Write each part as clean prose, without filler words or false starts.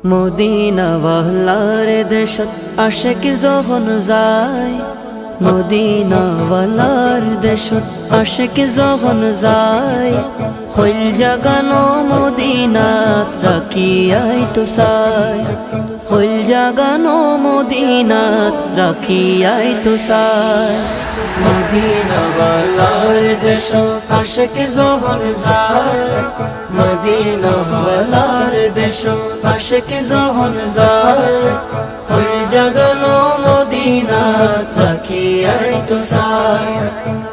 Medina ওয়ালার দেশত আশিক যখন যায়, মদিনা ওয়ালার দেশত আশিক যখন যায়, হইল জাগানো মদিনাত রাখিয়াই তো চায়, হইল জাগানো মদিনাত রাখিয়াই তো চায়। মদিনা ওয়ালার দেশত আশিক যখন যায়, মদিনা ওয়ালার দেশত আশিক যখন যায়, হইল জাগানো মদিনাত রাখিয়াই তো চায়,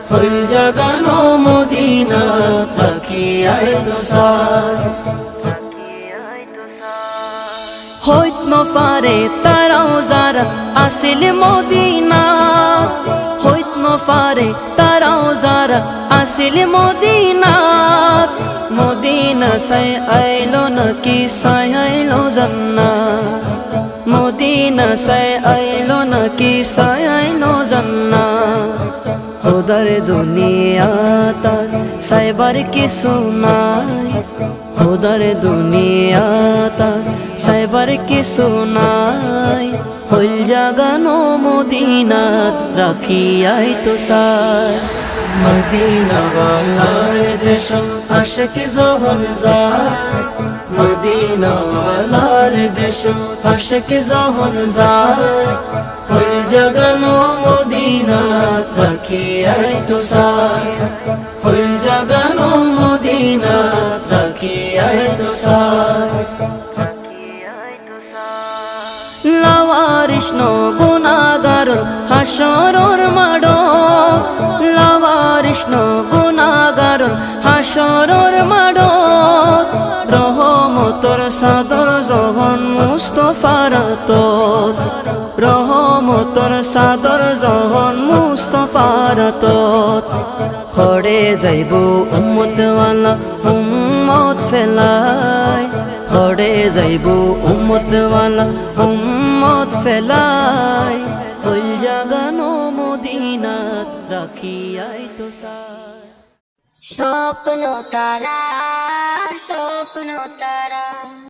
হইল জাগানো মদিনাত রাখিয়াই তো চায়। হইত নফারে তারাও যারা আসিল মদিনাত, হইত নফারে তারাও যারা আসিল মদিনাত, মদিনা সাই আইলো নাকি সাই আইলো জান্নাত, মদিনা সাই আইলো নাকি সাই আইলো জান্নাত। খোদার দুনিয়া তার সাইবার কিছু নাই, খোদার দুনিয়া তার সাইবার কিছু নাই, হইল জাগানো মদিনাত রাখিয়াই তো চায়। মদিনা ওয়ালার দেশত আশিক যখন যায়, মদিনা ওয়ালার দেশত আশিক যখন যায়, হইল জাগানো মদিনাত রাখিয়াই তো চায়, হইল জাগানো মদিনাত রাখিয়াই তো চায়। লাওয়ারিস নো গুনাহগার হাসরর মাডত, লাওয়ারিস নো গুনাহগার হাসরর মাডত, রহমতর সাদর যখন মুস্তাফার হাতত, রহমতর সাদর যখন মুস্তাফার হাতত, খড়ে যাইব উম্মত ওয়ালা উম্মত ফেলাই, খড়ে যাইব উম্মত ওয়ালা উম্মত ফেলাই, হইল জাগানো মদিনাত রাখিয়াই তো চায়। স্বপ্ন তারা, স্বপ্ন তারা।